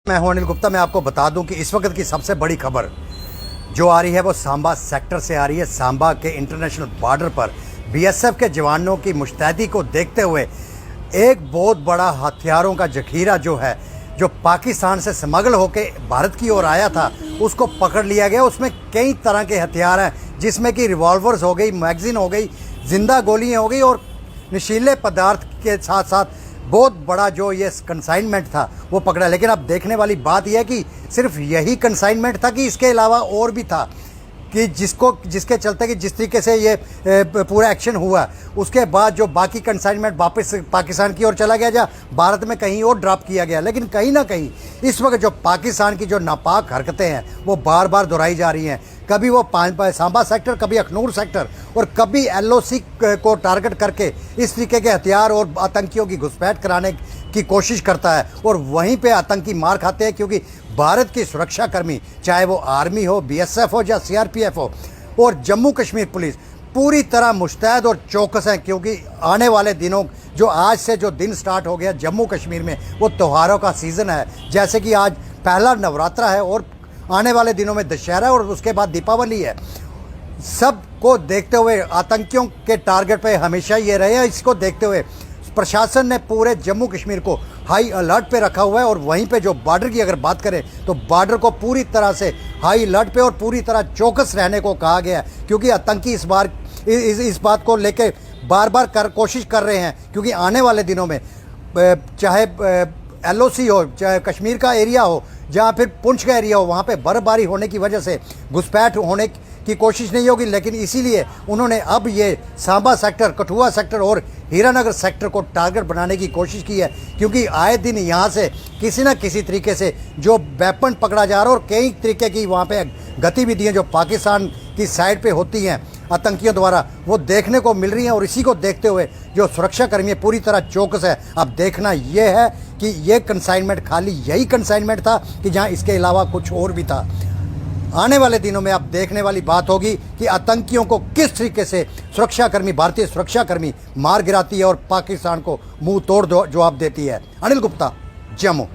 मैं हूं अनिल गुप्ता। मैं आपको बता दूं कि इस वक्त की सबसे बड़ी खबर जो आ रही है वो सांबा सेक्टर से आ रही है। सांबा के इंटरनेशनल बॉर्डर पर बीएसएफ के जवानों की मुस्तैदी को देखते हुए एक बहुत बड़ा हथियारों का जखीरा जो पाकिस्तान से स्मगल होकर भारत की ओर आया था, उसको पकड़ लिया गया। उसमें कई तरह के हथियार हैं, जिसमें कि रिवॉल्वर्स हो गई, मैगजीन हो गई, जिंदा गोलियां हो गई और नशीले पदार्थ के साथ साथ बहुत बड़ा जो ये कंसाइनमेंट था वो पकड़ा। लेकिन अब देखने वाली बात यह है कि सिर्फ यही कंसाइनमेंट था कि इसके अलावा और भी था, कि जिसके चलते कि जिस तरीके से ये पूरा एक्शन हुआ, उसके बाद जो बाकी कंसाइनमेंट वापस पाकिस्तान की ओर चला गया, जहाँ भारत में कहीं और ड्रॉप किया गया। लेकिन कहीं ना कहीं इस वक्त जो पाकिस्तान की जो नापाक हरकतें हैं वो बार बार दोहराई जा रही हैं। कभी वो सांबा सेक्टर, कभी अखनूर सेक्टर और कभी एलओसी को टारगेट करके इस तरीके के हथियार और आतंकियों की घुसपैठ कराने की कोशिश करता है और वहीं पे आतंकी मार खाते हैं। क्योंकि भारत की सुरक्षाकर्मी, चाहे वो आर्मी हो, बीएसएफ हो या सीआरपीएफ हो, और जम्मू कश्मीर पुलिस पूरी तरह मुस्तैद और चौकस हैं। क्योंकि आने वाले दिनों, जो आज से जो दिन स्टार्ट हो गया जम्मू कश्मीर में, वो त्योहारों का सीज़न है। जैसे कि आज पहला नवरात्रा है और आने वाले दिनों में दशहरा और उसके बाद दीपावली है। सब को देखते हुए आतंकियों के टारगेट पे हमेशा ये रहे हैं। इसको देखते हुए प्रशासन ने पूरे जम्मू कश्मीर को हाई अलर्ट पे रखा हुआ है। और वहीं पे जो बॉर्डर की अगर बात करें तो बॉर्डर को पूरी तरह से हाई अलर्ट पे और पूरी तरह चौकस रहने को कहा गया है। क्योंकि आतंकी इस बार इस बात को लेके बार बार कोशिश कर रहे हैं। क्योंकि आने वाले दिनों में चाहे एलओसी हो, चाहे कश्मीर का एरिया हो, जहाँ फिर पुंछ का एरिया हो, वहाँ पे बर्फबारी होने की वजह से घुसपैठ होने की कोशिश नहीं होगी। लेकिन इसीलिए उन्होंने अब ये सांबा सेक्टर, कठुआ सेक्टर और हीरानगर सेक्टर को टारगेट बनाने की कोशिश की है। क्योंकि आए दिन यहाँ से किसी न किसी तरीके से जो वेपन पकड़ा जा रहा है और कई तरीके की वहाँ पे गतिविधियाँ जो पाकिस्तान की साइड पे होती हैं आतंकियों द्वारा, वो देखने को मिल रही हैं। और इसी को देखते हुए जो सुरक्षाकर्मी पूरी तरह चौकस है। अब देखना यह है कि ये कंसाइनमेंट खाली यही कंसाइनमेंट था कि जहाँ इसके अलावा कुछ और भी था। आने वाले दिनों में अब देखने वाली बात होगी कि आतंकियों को किस तरीके से सुरक्षाकर्मी, भारतीय सुरक्षाकर्मी मार गिराती है और पाकिस्तान को मुंह तोड़ जवाब देती है। अनिल गुप्ता, जम्मू।